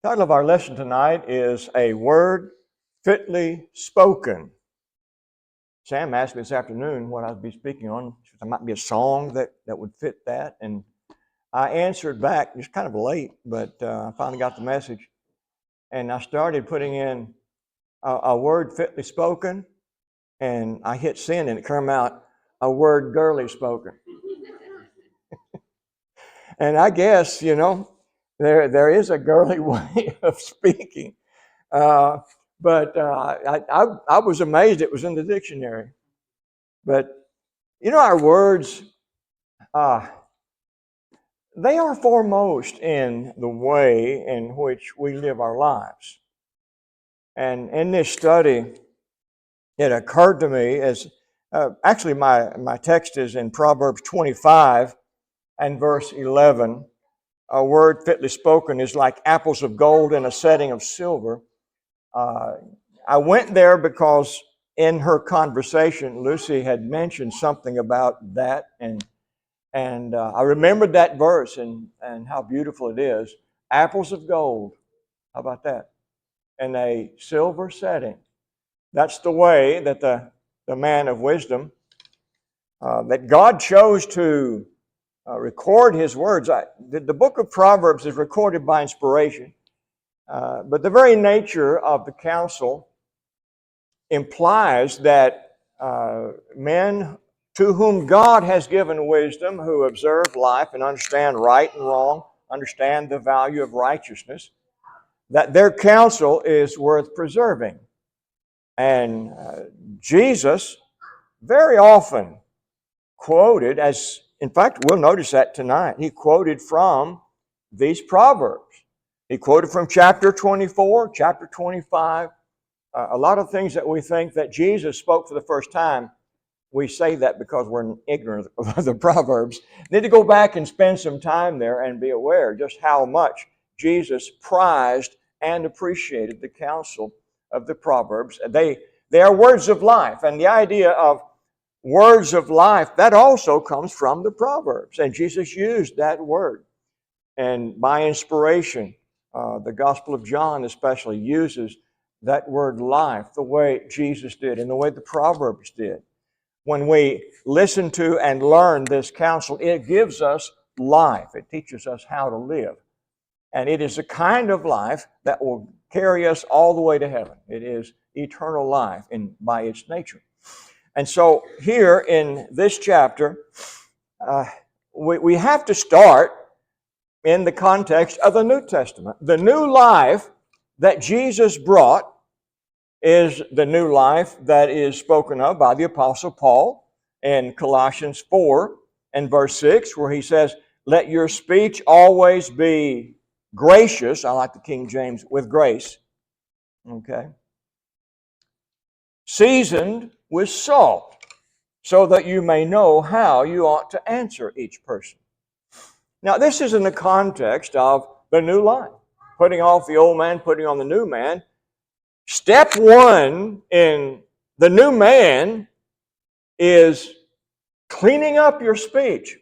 The title of our lesson tonight is A Word Fitly Spoken. Sam asked me this afternoon what I'd be speaking on. There might be a song that would fit that. And I answered back, it was kind of late, but I finally got the message. And I started putting in a word fitly spoken, and I hit send, and it came out a word girly spoken. And I guess, there is a girly way of speaking. But I was amazed it was in the dictionary. But, our words, they are foremost in the way in which we live our lives. And in this study, it occurred to me as, actually my text is in Proverbs 25 and verse 11. A word fitly spoken is like apples of gold in a setting of silver. I went there because in her conversation, Lucy had mentioned something about that, and I remembered that verse and how beautiful it is. Apples of gold, how about that? In a silver setting. That's the way that the man of wisdom, that God chose to record His words. The book of Proverbs is recorded by inspiration, but the very nature of the counsel implies that men to whom God has given wisdom, who observe life and understand right and wrong, understand the value of righteousness, that their counsel is worth preserving. And Jesus very often quoted, as in fact we'll notice that tonight, He quoted from these Proverbs. He quoted from chapter 24, chapter 25, a lot of things that we think that Jesus spoke for the first time, we say that because we're ignorant of the Proverbs. Need to go back and spend some time there and be aware just how much Jesus prized and appreciated the counsel of the Proverbs. They are words of life, and the idea of words of life, that also comes from the Proverbs, and Jesus used that word. And by inspiration, the Gospel of John especially uses that word life the way Jesus did and the way the Proverbs did. When we listen to and learn this counsel, it gives us life. It teaches us how to live. And it is a kind of life that will carry us all the way to heaven. It is eternal life by its nature. And so here in this chapter, we have to start in the context of the New Testament. The new life that Jesus brought is the new life that is spoken of by the Apostle Paul in Colossians 4 and verse 6, where he says, "Let your speech always be gracious," I like the King James, "with grace," okay, "seasoned with salt, so that you may know how you ought to answer each person." Now, this is in the context of the new life, putting off the old man, putting on the new man. Step one in the new man is cleaning up your speech.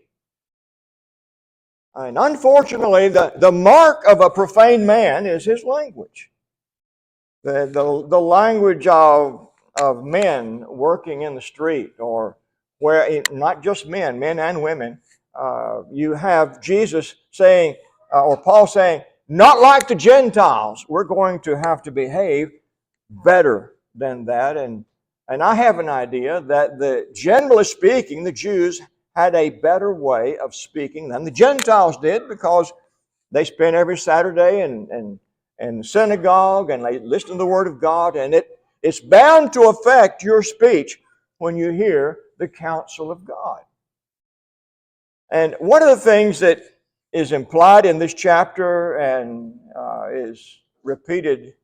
And unfortunately, the mark of a profane man is his language. The language of men working in the street, or where, not just men and women. You have Jesus saying, or Paul saying, not like the Gentiles. We're going to have to behave better than that. And I have an idea that generally speaking, the Jews had a better way of speaking than the Gentiles did, because they spent every Saturday in the synagogue and they listen to the Word of God, and it's bound to affect your speech when you hear the counsel of God. And one of the things that is implied in this chapter and is repeated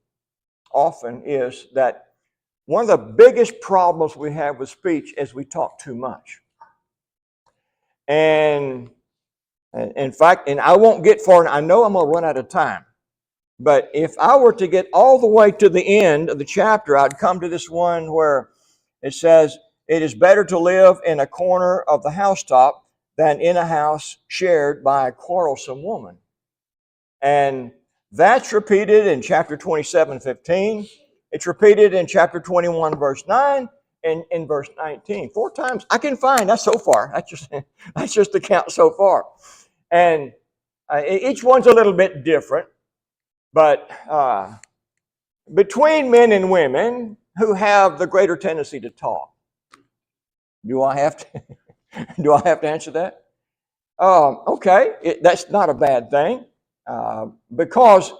often is that one of the biggest problems we have with speech is we talk too much. And in fact, and I won't get far, I know I'm going to run out of time, but if I were to get all the way to the end of the chapter, I'd come to this one where it says, "It is better to live in a corner of the housetop than in a house shared by a quarrelsome woman." And That's repeated in chapter 27:15. It's repeated in chapter 21, verse 9, and in verse 19. 4 times I can find. That's so far. That's just the count so far. And each one's a little bit different, but between men and women who have the greater tendency to talk. Do I have to? Do I have to answer that? Okay, that's not a bad thing because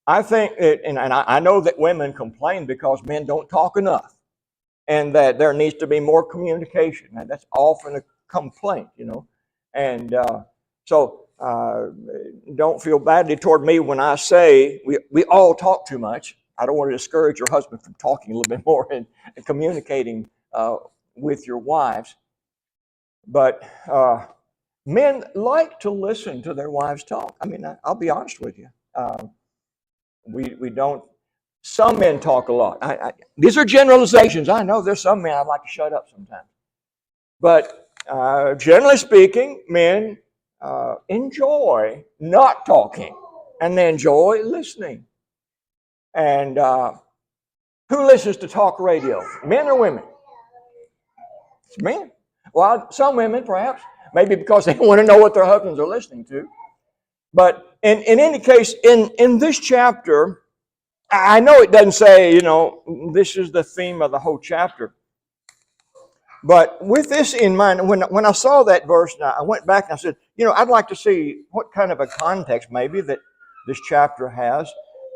I think, and I know that women complain because men don't talk enough, and that there needs to be more communication. And that's often a complaint, and so don't feel badly toward me when I say we all talk too much. I don't want to discourage your husband from talking a little bit more and communicating with your wives, but men like to listen to their wives talk. I mean, I'll be honest with you. We don't. Some men talk a lot. These are generalizations. I know there's some men I'd like to shut up sometimes. But generally speaking, men enjoy not talking, and they enjoy listening. And who listens to talk radio? Men or women? It's men. Well, some women perhaps, maybe because they want to know what their husbands are listening to. But in any case, in this chapter, I know it doesn't say, this is the theme of the whole chapter. But with this in mind, when I saw that verse, I went back and I said, I'd like to see what kind of a context maybe that this chapter has.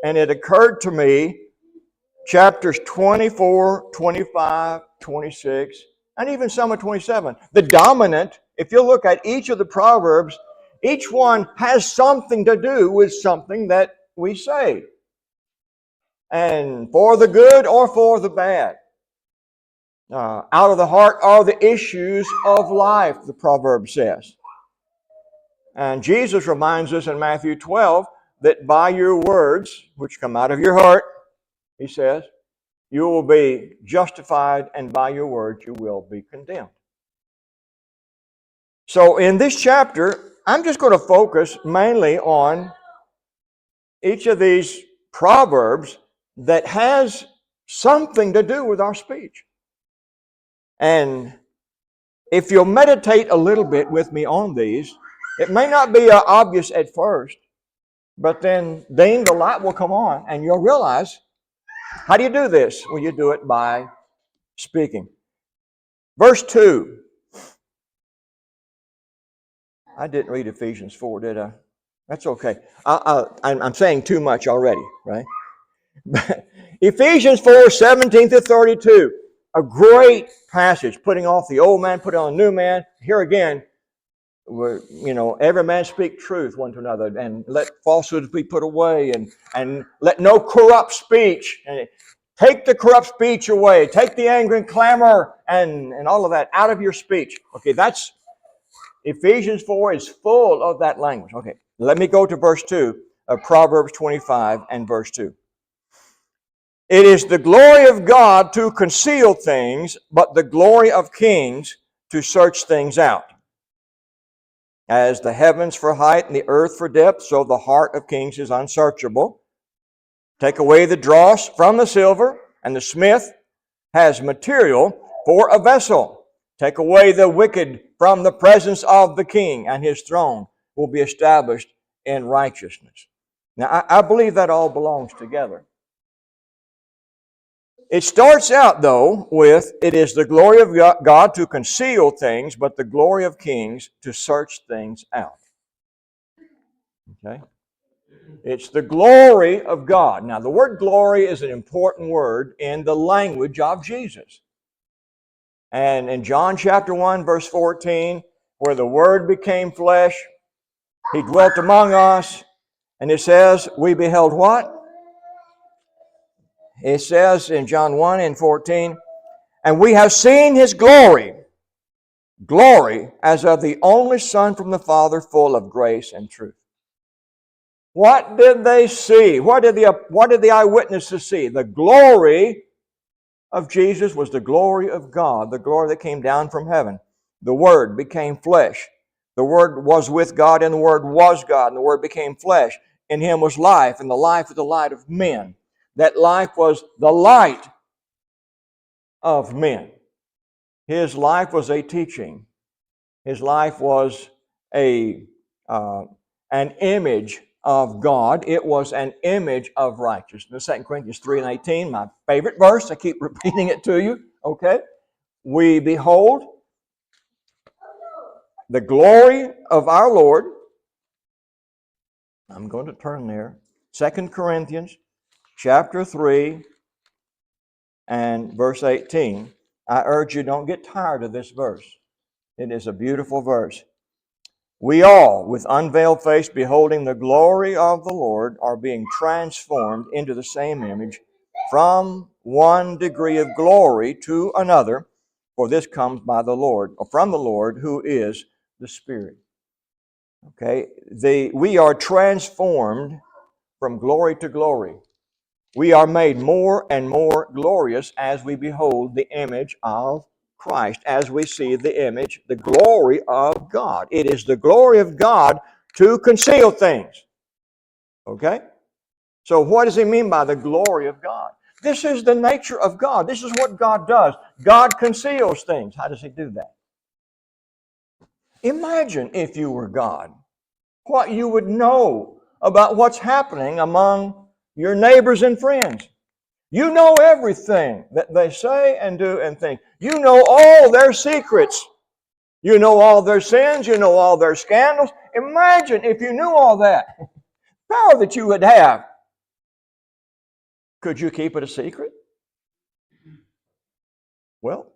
And it occurred to me, chapters 24, 25, 26, and even some of 27. The dominant, if you look at each of the Proverbs, each one has something to do with something that we say. And for the good or for the bad. Out of the heart are the issues of life, the proverb says. And Jesus reminds us in Matthew 12 that by your words, which come out of your heart, he says, you will be justified, and by your words you will be condemned. So in this chapter, I'm just going to focus mainly on each of these proverbs that has something to do with our speech. And if you'll meditate a little bit with me on these, it may not be obvious at first, but then the light will come on and you'll realize, how do you do this? Well, you do it by speaking. Verse 2. I didn't read Ephesians 4, did I? That's okay. I'm saying too much already, right? Ephesians 4, 17 to 32. A great passage, putting off the old man, putting on the new man. Here again, every man speak truth one to another, and let falsehoods be put away, and let no corrupt speech. And take the corrupt speech away. Take the anger and clamor and all of that out of your speech. Okay, that's Ephesians 4 is full of that language. Okay, let me go to verse 2 of Proverbs 25 and verse 2. It is the glory of God to conceal things, but the glory of kings to search things out. As the heavens for height and the earth for depth, so the heart of kings is unsearchable. Take away the dross from the silver, and the smith has material for a vessel. Take away the wicked from the presence of the king, and his throne will be established in righteousness. Now, I believe that all belongs together. It starts out, though, with, it is the glory of God to conceal things, but the glory of kings to search things out. Okay? It's the glory of God. Now, the word glory is an important word in the language of Jesus. And in John chapter 1, verse 14, where the Word became flesh, He dwelt among us, and it says, we beheld what? It says in John 1 and 14, and we have seen His glory, glory as of the only Son from the Father, full of grace and truth. What did they see? What did the eyewitnesses see? The glory of Jesus was the glory of God, the glory that came down from heaven. The Word became flesh. The Word was with God, and the Word was God, and the Word became flesh. in him was life, and the life was the light of men. That life was the light of men. His life was a teaching. His life was an image of God. It was an image of righteousness. 2 Corinthians 3:18, my favorite verse. I keep repeating it to you. Okay? We behold the glory of our Lord. I'm going to turn there. 2 Corinthians chapter 3 and verse 18. I urge you, don't get tired of this verse. It is a beautiful verse. We all, with unveiled face, beholding the glory of the Lord, are being transformed into the same image from one degree of glory to another, for this comes by the Lord, or from the Lord, who is the Spirit. Okay? We are transformed from glory to glory. We are made more and more glorious as we behold the image of Christ, as we see the image, the glory of God. It is the glory of God to conceal things. Okay? So what does he mean by the glory of God? This is the nature of God. This is what God does. God conceals things. How does he do that? Imagine if you were God, what you would know about what's happening among your neighbors and friends. You know everything that they say and do and think. You know all their secrets. You know all their sins. You know all their scandals. Imagine if you knew all that. Power that you would have. Could you keep it a secret? Well,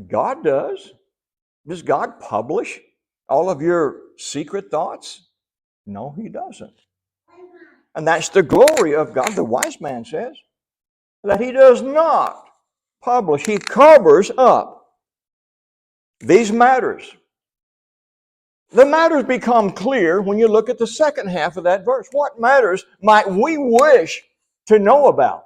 God does. Does God publish all of your secret thoughts? No, He doesn't. And that's the glory of God. The wise man says that He does not publish. He covers up these matters. The matters become clear when you look at the second half of that verse. What matters might we wish to know about?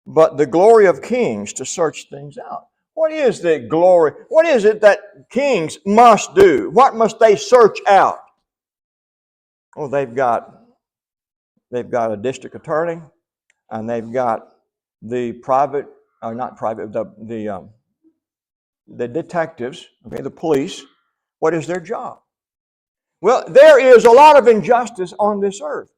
But the glory of kings to search things out. What is the glory? What is it that kings must do? What must they search out? Well, they've got a district attorney, and they've got the private, or not private, the detectives, okay, the police. What is their job? Well, there is a lot of injustice on this earth.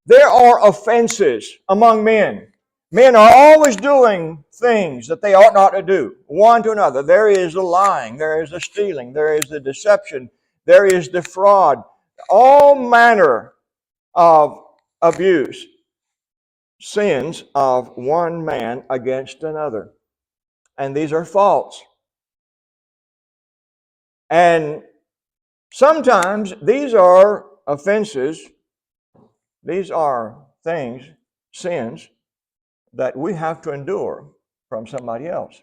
There are offenses among men. Men are always doing things that they ought not to do, one to another. There is the lying, there is the stealing, there is the deception, there is the fraud, all manner of abuse, sins of one man against another. And these are faults. And sometimes these are offenses, these are things, sins, that we have to endure from somebody else.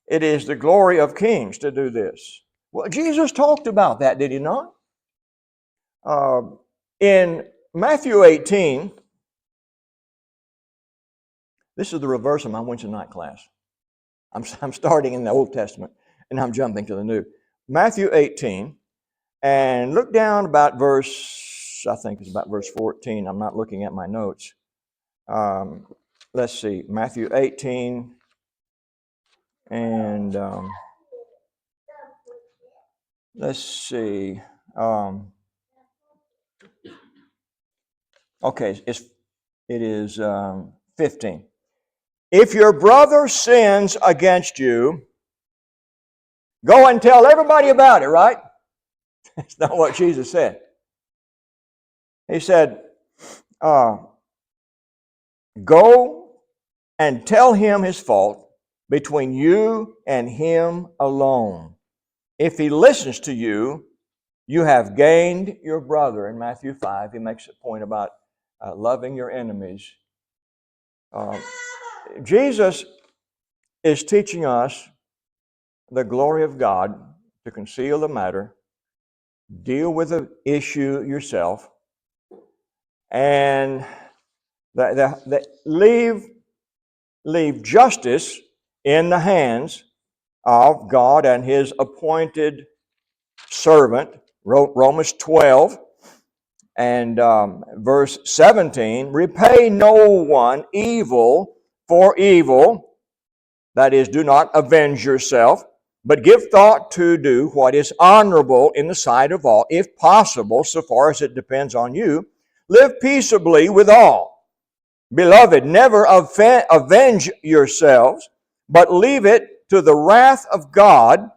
It is the glory of kings to do this. Well, Jesus talked about that, did he not? In Matthew 18, this is the reverse of my Wednesday night class. I'm starting in the Old Testament, and I'm jumping to the New. Matthew 18, and look down about verse, I think it's about verse 14. I'm not looking at my notes. Let's see, Matthew 18, and let's see. Okay, it is 15. If your brother sins against you, go and tell everybody about it, right? That's not what Jesus said. He said, go and tell him his fault between you and him alone. If he listens to you, you have gained your brother. In Matthew 5, he makes a point about loving your enemies. Jesus is teaching us the glory of God to conceal the matter, deal with the issue yourself, and leave justice in the hands of God and His appointed servant, Romans 12 and verse 17, repay no one evil for evil, that is, do not avenge yourself, but give thought to do what is honorable in the sight of all, if possible, so far as it depends on you. Live peaceably with all. Beloved, never avenge yourselves, but leave it to the wrath of God,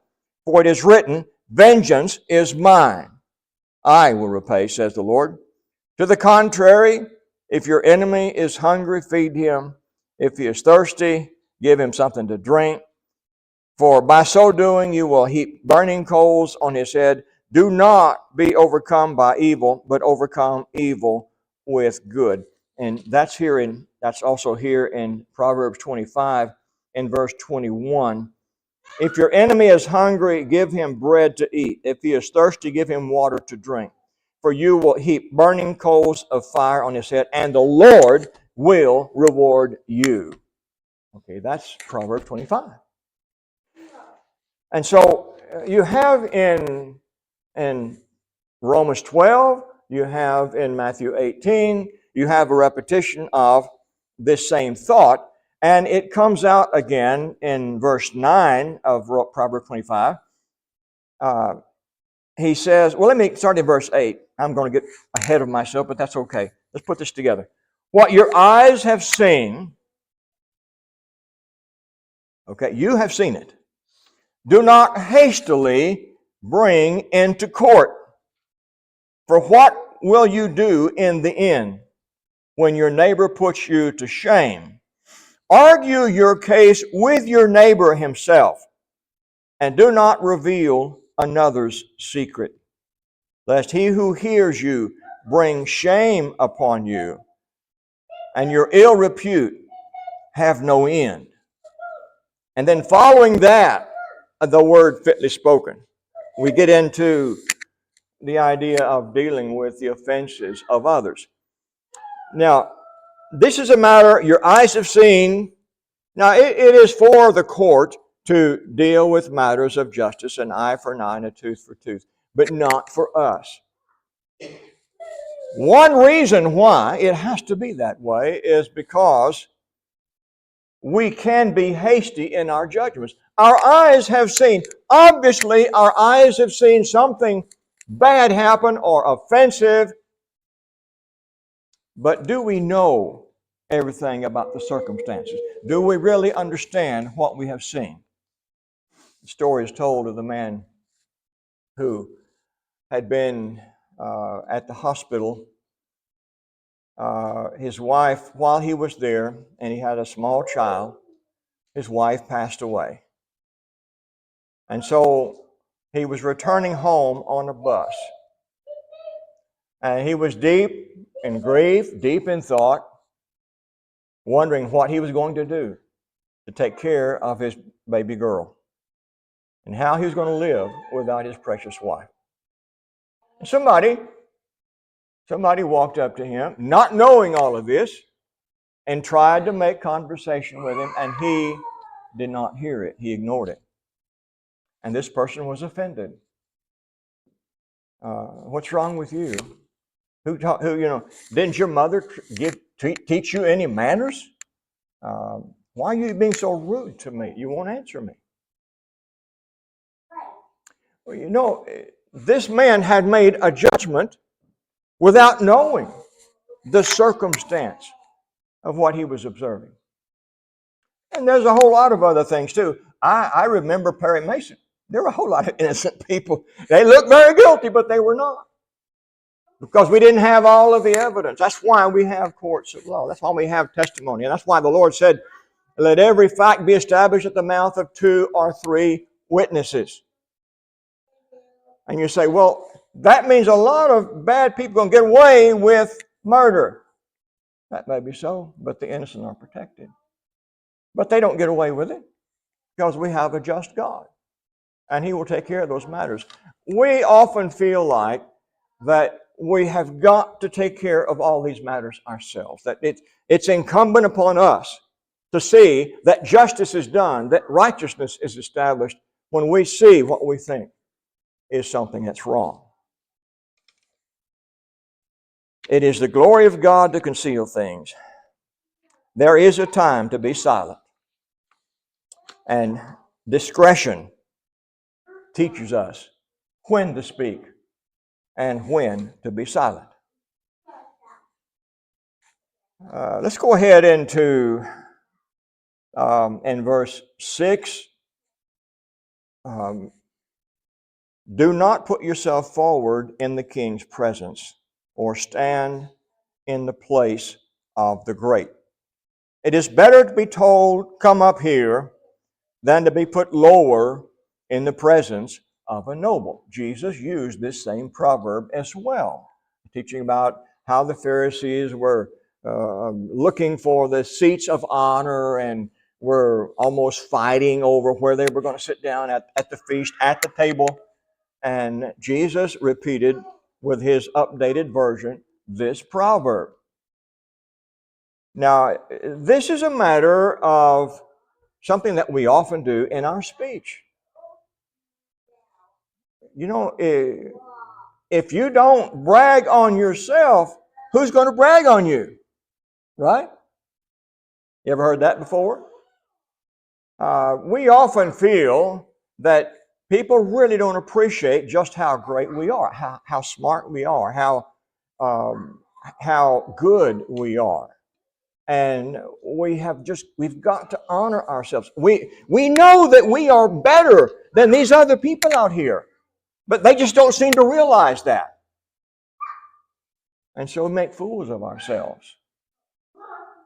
for it is written, vengeance is mine. I will repay, says the Lord. To the contrary, if your enemy is hungry, feed him. If he is thirsty, give him something to drink. For by so doing, you will heap burning coals on his head. Do not be overcome by evil, but overcome evil with good. And that's also here in Proverbs 25 and verse 21. If your enemy is hungry, give him bread to eat. If he is thirsty, give him water to drink. For you will heap burning coals of fire on his head, and the Lord will reward you. Okay, that's Proverbs 25. And so you have in Romans 12, you have in Matthew 18, you have a repetition of this same thought, and it comes out again in verse 9 of Proverbs 25. He says, well, let me start in verse 8. I'm going to get ahead of myself, but that's okay. Let's put this together. What your eyes have seen, okay, you have seen it. Do not hastily bring into court. For what will you do in the end when your neighbor puts you to shame? Argue your case with your neighbor himself, and do not reveal another's secret, lest he who hears you bring shame upon you, and your ill repute have no end. And then following that, the word fitly spoken, we get into the idea of dealing with the offenses of others. Now, this is a matter your eyes have seen. Now, it is for the court to deal with matters of justice, an eye for an eye and a tooth for tooth, but not for us. One reason why it has to be that way is because we can be hasty in our judgments. Our eyes have seen, obviously, our eyes have seen something bad happen or offensive, but do we know everything about the circumstances? Do we really understand what we have seen? The story is told of the man who had been at the hospital. His wife, while he was there, and he had a small child, his wife passed away. And so he was returning home on a bus. And he was deep in grief, deep in thought, wondering what he was going to do to take care of his baby girl and how he was going to live without his precious wife. And somebody walked up to him, not knowing all of this, and tried to make conversation with him, and he did not hear it. He ignored it. And this person was offended. What's wrong with you? Who didn't your mother teach you any manners? Why are you being so rude to me? You won't answer me. Well, this man had made a judgment without knowing the circumstance of what he was observing. And there's a whole lot of other things too. I remember Perry Mason. There were a whole lot of innocent people. They looked very guilty, but they were not. Because we didn't have all of the evidence. That's why we have courts of law. That's why we have testimony. And that's why the Lord said, let every fact be established at the mouth of 2 or 3 witnesses. And you say, well, that means a lot of bad people are going to get away with murder. That may be so, but the innocent are protected. But they don't get away with it because we have a just God. And He will take care of those matters. We often feel like that we have got to take care of all these matters ourselves. That it's incumbent upon us to see that justice is done, that righteousness is established when we see what we think is something that's wrong. It is the glory of God to conceal things. There is a time to be silent. And discretion teaches us when to speak and when to be silent. Let's go ahead into in verse 6. Do not put yourself forward in the king's presence or stand in the place of the great. It is better to be told, come up here, than to be put lower in the presence of a noble. Jesus used this same proverb as well, teaching about how the Pharisees were looking for the seats of honor and were almost fighting over where they were going to sit down at the feast, at the table. And Jesus repeated with his updated version this proverb. Now, this is a matter of something that we often do in our speech. You know, if you don't brag on yourself, who's going to brag on you? Right? You ever heard that before? We often feel that people really don't appreciate just how great we are, how smart we are, how good we are. And we've got to honor ourselves. We know that we are better than these other people out here, but they just don't seem to realize that. And so we make fools of ourselves,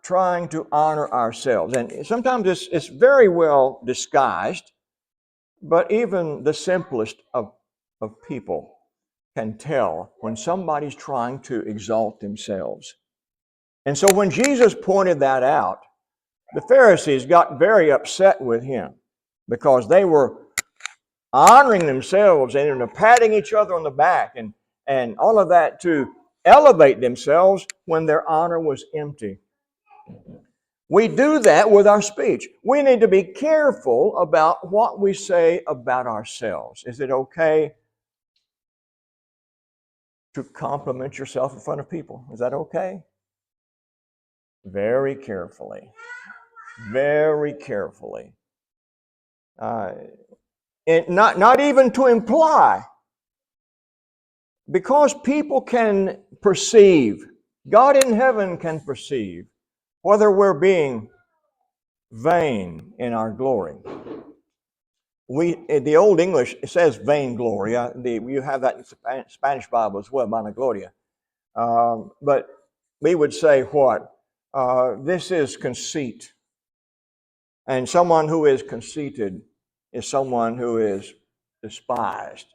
trying to honor ourselves. And sometimes it's very well disguised, but even the simplest of people can tell when somebody's trying to exalt themselves. And so when Jesus pointed that out, the Pharisees got very upset with him because they were honoring themselves and patting each other on the back and all of that to elevate themselves when their honor was empty. We do that with our speech. We need to be careful about what we say about ourselves. Is it okay to compliment yourself in front of people? Is that okay? Very carefully. Very carefully. And not even to imply, because people can perceive, God in heaven can perceive whether we're being vain in our glory. The Old English, it says vainglory. You have that in Spanish Bible as well, vanagloria. But we would say what? This is conceit. And someone who is conceited is someone who is despised.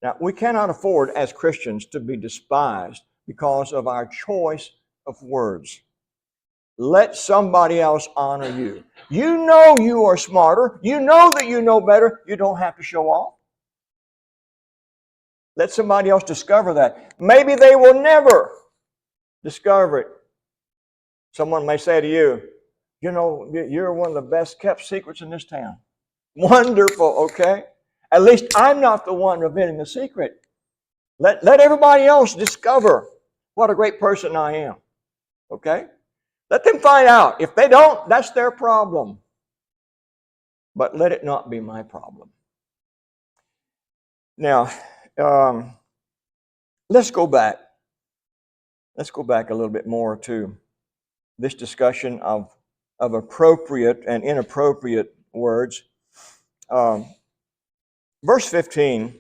Now, we cannot afford as Christians to be despised because of our choice of words. Let somebody else honor you. You know you are smarter. You know that you know better. You don't have to show off. Let somebody else discover that. Maybe they will never discover it. Someone may say to you, you know, you're one of the best kept secrets in this town. Wonderful, okay? At least I'm not the one revealing the secret. Let everybody else discover what a great person I am, okay? Let them find out. If they don't, that's their problem. But let it not be my problem. Now, let's go back. Let's go back a little bit more to this discussion of appropriate and inappropriate words. Verse 15,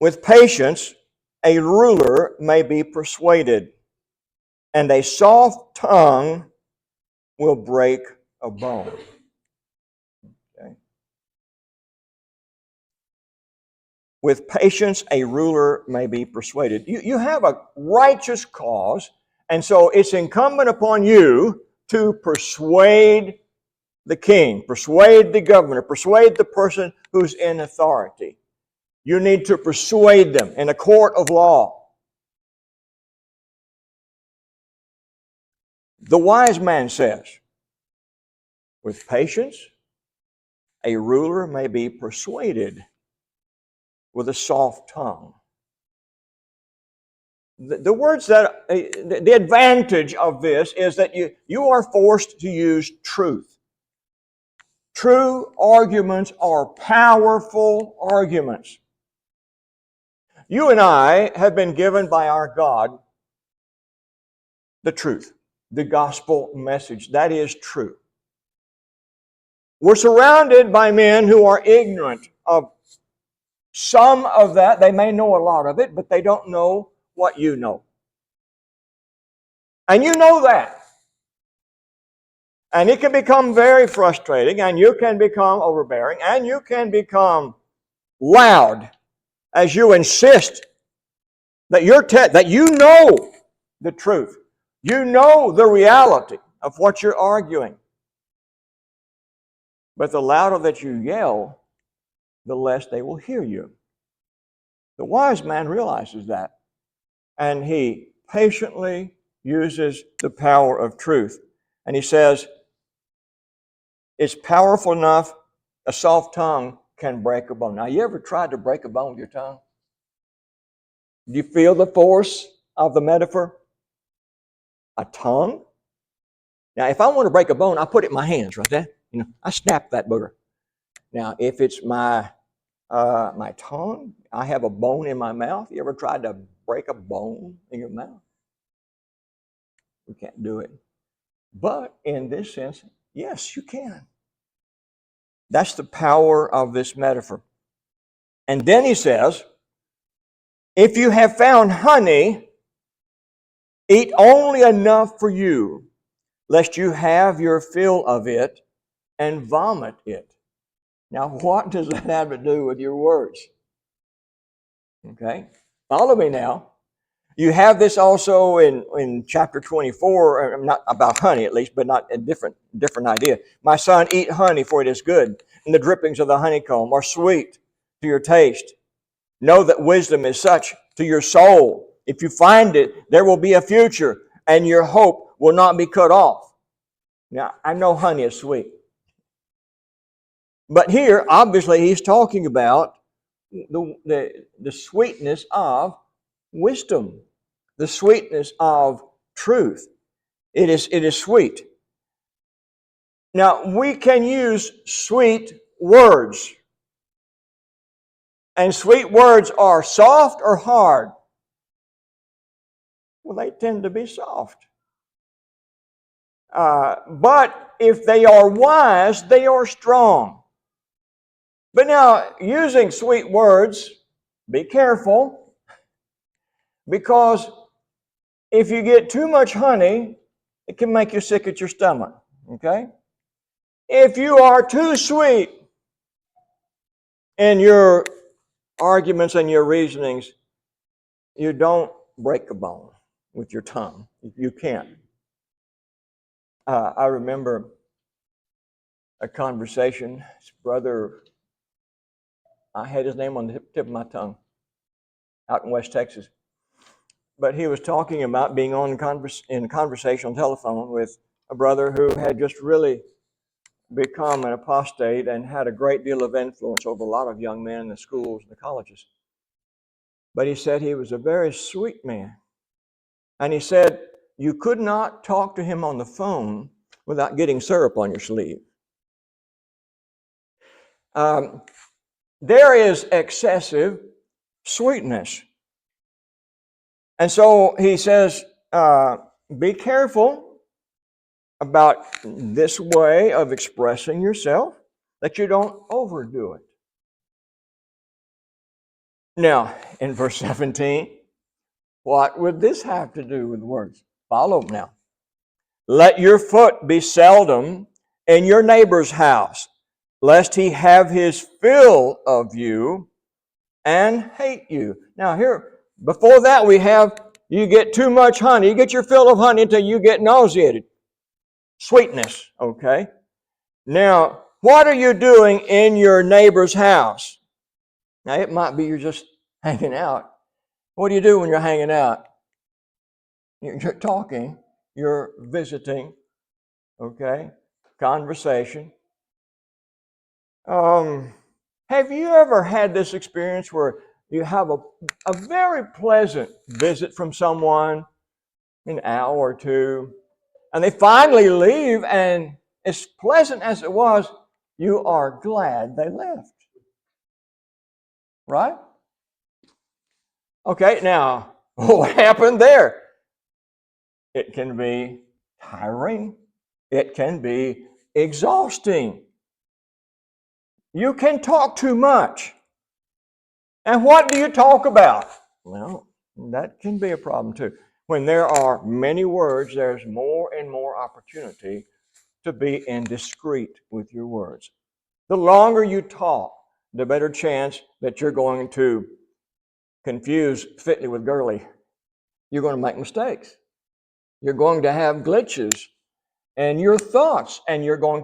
with patience, a ruler may be persuaded, and a soft tongue will break a bone. Okay. With patience, a ruler may be persuaded. You have a righteous cause, and so it's incumbent upon you to persuade the king, persuade the governor, persuade the person who's in authority. You need to persuade them in a court of law. The wise man says, with patience, a ruler may be persuaded, with a soft tongue. The words that, the advantage of this is that you are forced to use truth. True arguments are powerful arguments. You and I have been given by our God the truth, the gospel message. That is true. We're surrounded by men who are ignorant of some of that. They may know a lot of it, but they don't know what you know. And you know that. And it can become very frustrating, and you can become overbearing, and you can become loud as you insist that that you know the truth. You know the reality of what you're arguing. But the louder that you yell, the less they will hear you. The wise man realizes that, and he patiently uses the power of truth. And he says, it's powerful enough, a soft tongue can break a bone. Now, you ever tried to break a bone with your tongue? Do you feel the force of the metaphor? A tongue? Now, if I want to break a bone, I put it in my hands right there. I snap that booger. Now, if it's my tongue, I have a bone in my mouth. You ever tried to break a bone in your mouth? We can't do it. But in this sense, yes, you can. That's the power of this metaphor. And then he says, if you have found honey, eat only enough for you, lest you have your fill of it and vomit it. Now, what does that have to do with your words? Okay, follow me now. You have this also in chapter 24, not about honey at least, but not a different idea. My son, eat honey, for it is good, and the drippings of the honeycomb are sweet to your taste. Know that wisdom is such to your soul. If you find it, there will be a future, and your hope will not be cut off. Now, I know honey is sweet. But here, obviously, he's talking about the sweetness of wisdom, the sweetness of truth. It is sweet. Now, we can use sweet words. And sweet words are soft or hard? Well, they tend to be soft. But if they are wise, they are strong. But now, using sweet words, be careful, because if you get too much honey, it can make you sick at your stomach, okay? If you are too sweet in your arguments and your reasonings, you don't break a bone with your tongue. You can't. I remember a conversation. His brother, I had his name on the tip of my tongue, out in West Texas. But he was talking about being in conversation on telephone with a brother who had just really become an apostate and had a great deal of influence over a lot of young men in the schools and the colleges. But he said he was a very sweet man. And he said you could not talk to him on the phone without getting syrup on your sleeve. There is excessive sweetness. And so he says, be careful about this way of expressing yourself, that you don't overdo it. Now, in verse 17, what would this have to do with words? Follow now. Let your foot be seldom in your neighbor's house, lest he have his fill of you and hate you. Now here, before that we have, you get too much honey. You get your fill of honey until you get nauseated. Sweetness, okay? Now, what are you doing in your neighbor's house? Now, it might be you're just hanging out. What do you do when you're hanging out? You're talking, you're visiting, okay? Conversation. Hey, Have you ever had this experience where you have a very pleasant visit from someone, an hour or two, and they finally leave, and as pleasant as it was, you are glad they left, right? Okay, now, what happened there? It can be tiring. It can be exhausting. You can talk too much. And what do you talk about? Well, that can be a problem too. When there are many words, there's more and more opportunity to be indiscreet with your words. The longer you talk, the better chance that you're going to confuse fitly with girly. You're going to make mistakes. You're going to have glitches in your thoughts, and you're going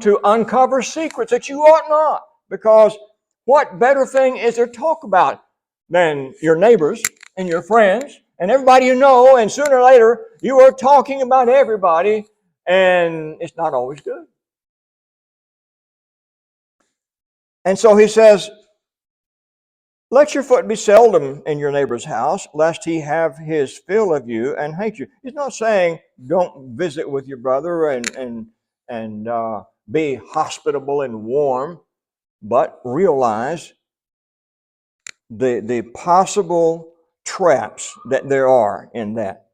to uncover secrets that you ought not. Because what better thing is there to talk about than your neighbors and your friends and everybody you know, and sooner or later you are talking about everybody, and it's not always good. And so he says, let your foot be seldom in your neighbor's house, lest he have his fill of you and hate you. He's not saying don't visit with your brother and be hospitable and warm, but realize the possible traps that there are in that.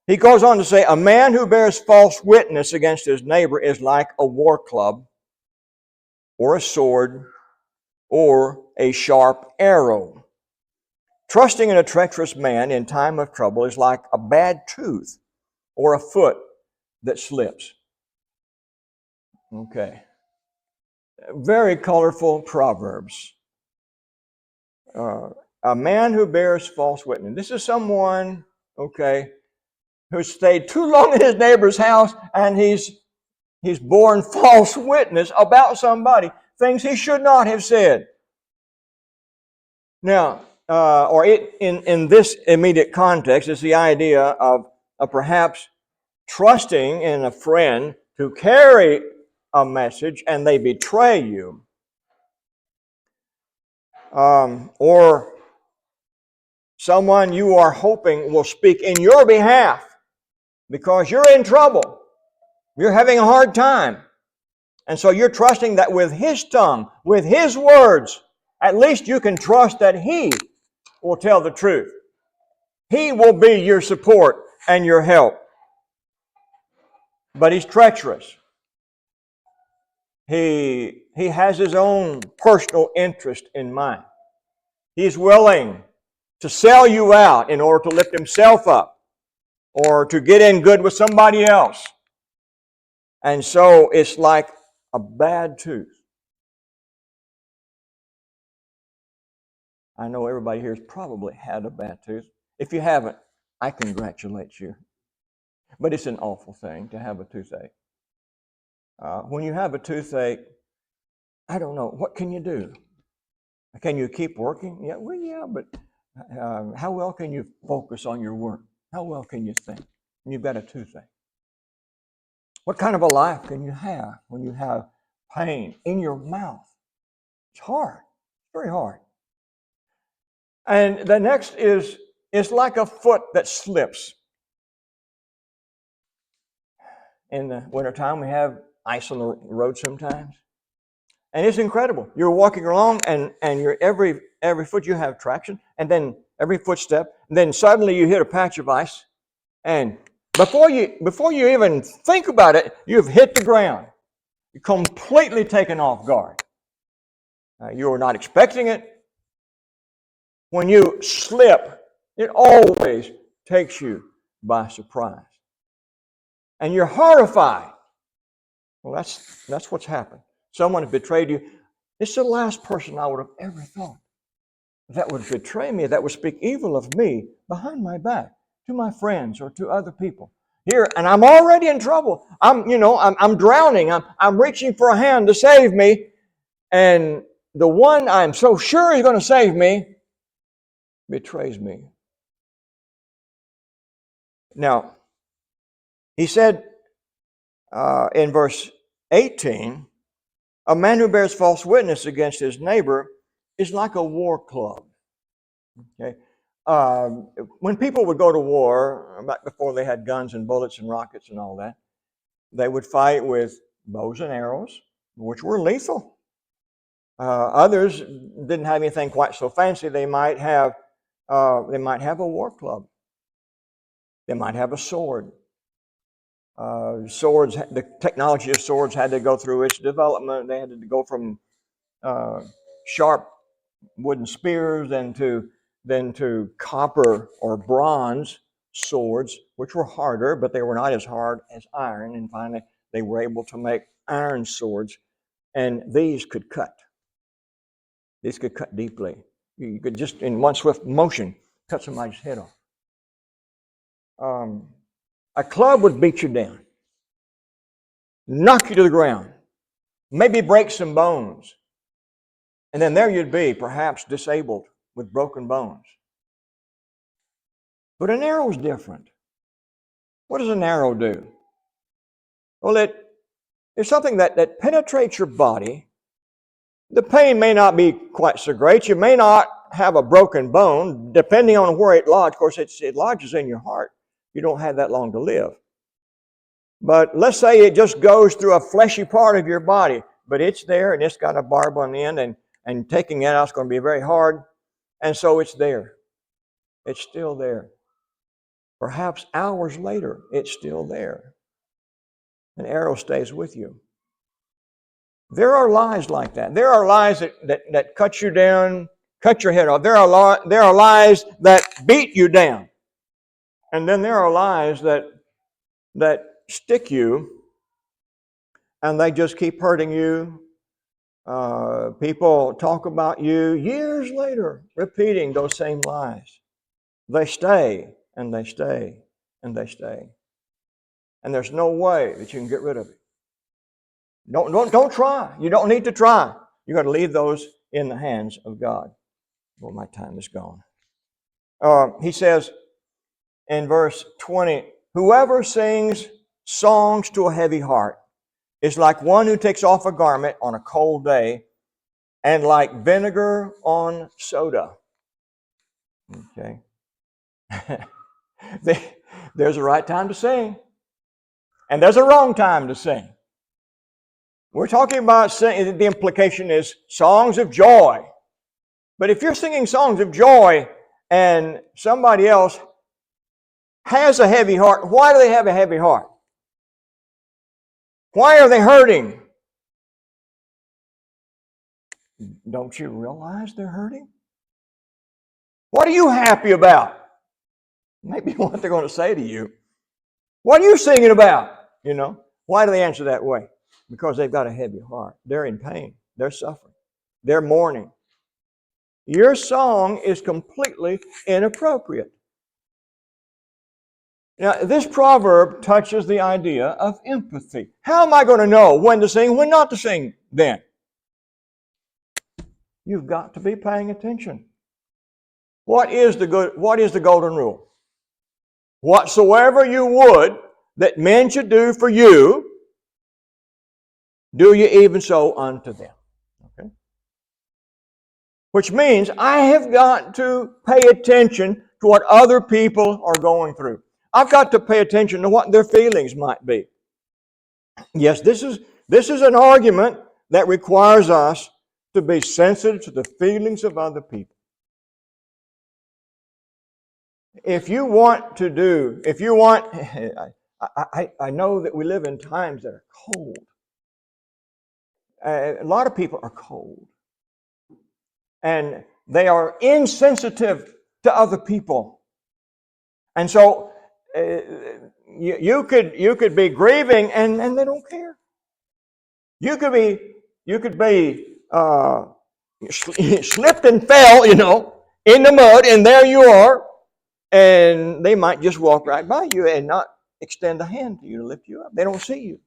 He goes on to say, a man who bears false witness against his neighbor is like a war club or a sword or a sharp arrow. Trusting in a treacherous man in time of trouble is like a bad tooth or a foot that slips. Okay. Very colorful Proverbs. A man who bears false witness. This is someone, okay, who stayed too long in his neighbor's house, and he's borne false witness about somebody, things he should not have said. Now, in this immediate context, is the idea of perhaps trusting in a friend to carry a message and they betray you. Or someone you are hoping will speak in your behalf because you're in trouble. You're having a hard time. And so you're trusting that with his tongue, with his words, at least you can trust that he will tell the truth. He will be your support and your help. But he's treacherous. He has his own personal interest in mind. He's willing to sell you out in order to lift himself up or to get in good with somebody else. And so it's like a bad tooth. I know everybody here has probably had a bad tooth. If you haven't, I congratulate you. But it's an awful thing to have a toothache. When you have a toothache, I don't know, what can you do? Can you keep working? Yeah, but how well can you focus on your work? How well can you think when you've got a toothache? What kind of a life can you have when you have pain in your mouth? It's hard, very hard. And the next is like a foot that slips. In the wintertime, we have ice on the road sometimes. And it's incredible. You're walking along and you're every foot you have traction, and then every footstep, and then suddenly you hit a patch of ice, and before you even think about it, you've hit the ground. You're completely taken off guard. You were not expecting it. When you slip, it always takes you by surprise. And you're horrified. Well, that's what's happened. Someone has betrayed you. It's the last person I would have ever thought that would betray me, that would speak evil of me behind my back to my friends or to other people. Here, and I'm already in trouble. I'm drowning. I'm reaching for a hand to save me, and the one I'm so sure is going to save me betrays me. Now, he said in verse 18, A man who bears false witness against his neighbor is like a war club. Okay? When people would go to war, back before they had guns and bullets and rockets and all that, they would fight with bows and arrows, which were lethal. Others didn't have anything quite so fancy. They might have a war club. They might have a sword. Swords, the technology of swords had to go through its development. They had to go from sharp wooden spears then to copper or bronze swords, which were harder, but they were not as hard as iron. And finally, they were able to make iron swords, and these could cut. These could cut deeply. You could just, in one swift motion, cut somebody's head off. A club would beat you down, knock you to the ground, maybe break some bones, and then there you'd be, perhaps disabled with broken bones. But an arrow is different. What does an arrow do? Well, it's something that penetrates your body. The pain may not be quite so great. You may not have a broken bone, depending on where it lodges. Of course, it lodges in your heart. You don't have that long to live. But let's say it just goes through a fleshy part of your body, but it's there and it's got a barb on the end, and taking it out is going to be very hard. And so it's there. It's still there. Perhaps hours later, it's still there. An arrow stays with you. There are lies like that. There are lies that cut you down, cut your head off. There are lies that beat you down. And then there are lies that stick you, and they just keep hurting you. People talk about you years later, repeating those same lies. They stay, and they stay, and they stay. And there's no way that you can get rid of it. Don't try. You don't need to try. You've got to leave those in the hands of God. Well, my time is gone. He says in verse 20, whoever sings songs to a heavy heart is like one who takes off a garment on a cold day and like vinegar on soda. Okay. There's a right time to sing, and there's a wrong time to sing. We're talking about singing, the implication is songs of joy. But if you're singing songs of joy and somebody else has a heavy heart, why do they have a heavy heart? Why are they hurting? Don't you realize they're hurting? What are you happy about? Maybe what they're going to say to you. What are you singing about? You know, why do they answer that way? Because they've got a heavy heart. They're in pain. They're suffering. They're mourning. Your song is completely inappropriate. Now, this proverb touches the idea of empathy. How am I going to know when to sing, when not to sing then? You've got to be paying attention. What is the golden rule? Whatsoever you would that men should do for you, do you even so unto them. Okay? Which means I have got to pay attention to what other people are going through. I've got to pay attention to what their feelings might be. Yes, this is an argument that requires us to be sensitive to the feelings of other people. I know that we live in times that are cold. A lot of people are cold. And they are insensitive to other people. And so you could be grieving and they don't care. You could be slipped and fell, in the mud, and there you are, and they might just walk right by you and not extend a hand to you to lift you up. They don't see you.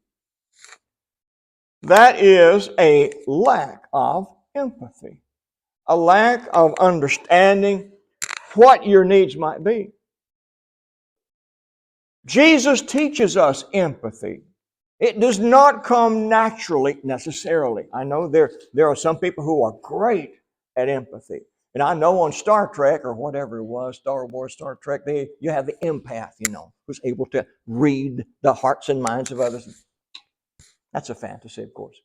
That is a lack of empathy, a lack of understanding what your needs might be. Jesus teaches us empathy It does not come naturally necessarily. I know there are some people who are great at empathy. And I know on Star Trek or whatever it was, Star Wars, Star Trek, you have the empath, who's able to read the hearts and minds of others. That's a fantasy, of course.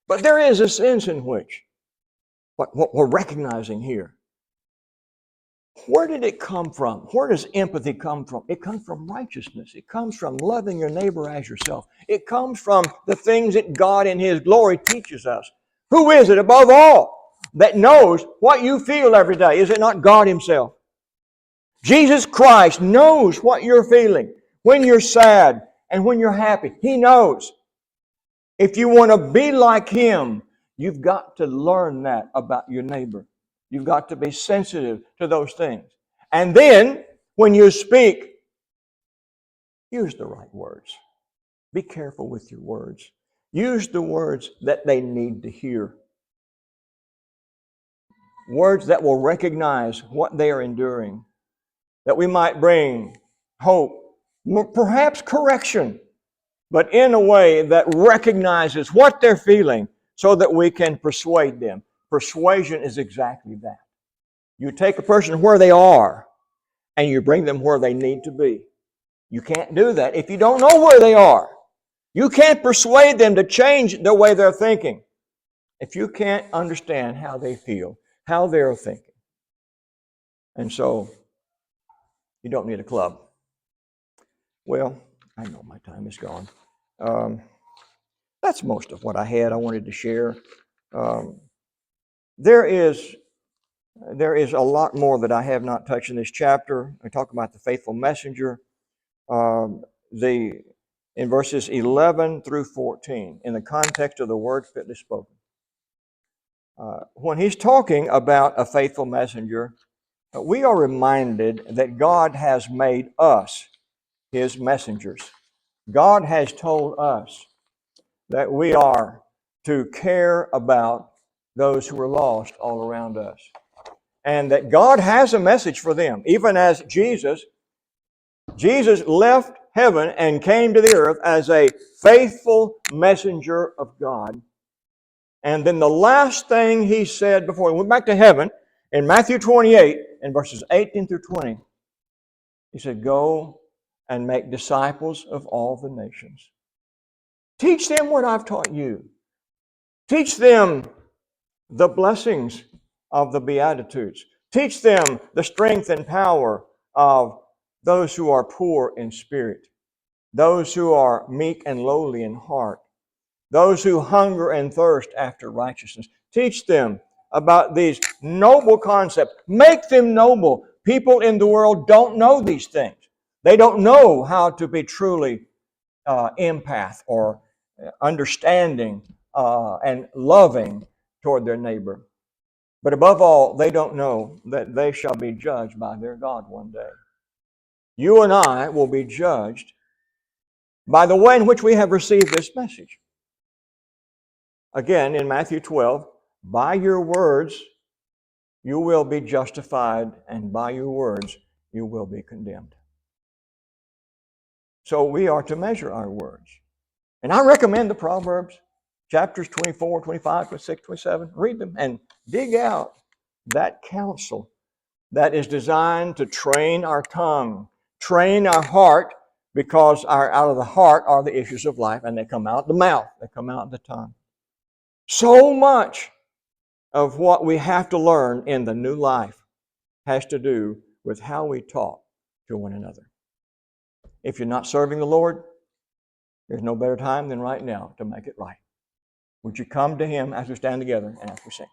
But there is a sense in which what we're recognizing here, where did it come from? Where does empathy come from? It comes from righteousness. It comes from loving your neighbor as yourself. It comes from the things that God in His glory teaches us. Who is it above all that knows what you feel every day? Is it not God Himself? Jesus Christ knows what you're feeling when you're sad and when you're happy. He knows. If you want to be like Him, you've got to learn that about your neighbor. You've got to be sensitive to those things. And then, when you speak, use the right words. Be careful with your words. Use the words that they need to hear. Words that will recognize what they are enduring. That we might bring hope, perhaps correction, but in a way that recognizes what they're feeling so that we can persuade them. Persuasion is exactly that. You take a person where they are and you bring them where they need to be. You can't do that if you don't know where they are. You can't persuade them to change the way they're thinking if you can't understand how they feel, how they're thinking. And so, you don't need a club. Well, I know my time is gone. That's most of what I had. I wanted to share. There is a lot more that I have not touched in this chapter. I talk about the faithful messenger. In verses 11 through 14, in the context of the word fitly spoken. When he's talking about a faithful messenger, we are reminded that God has made us His messengers. God has told us that we are to care about those who are lost all around us. And that God has a message for them. Even as Jesus left heaven and came to the earth as a faithful messenger of God. And then the last thing He said before He went back to heaven, in Matthew 28, in verses 18 through 20, He said, "Go and make disciples of all the nations. Teach them what I've taught you. Teach them the blessings of the Beatitudes. Teach them the strength and power of those who are poor in spirit, those who are meek and lowly in heart, those who hunger and thirst after righteousness. Teach them about these noble concepts. Make them noble. People in the world don't know these things. They don't know how to be truly empath or understanding and loving toward their neighbor. But above all, they don't know that they shall be judged by their God one day. You and I will be judged by the way in which we have received this message. Again, in Matthew 12, by your words you will be justified, and by your words you will be condemned. So we are to measure our words. And I recommend the Proverbs, chapters 24, 25, 26, 27. Read them and dig out that counsel that is designed to train our tongue, train our heart, because out of the heart are the issues of life, and they come out the mouth, they come out the tongue. So much of what we have to learn in the new life has to do with how we talk to one another. If you're not serving the Lord, there's no better time than right now to make it right. Would you come to Him as we stand together and as we sing?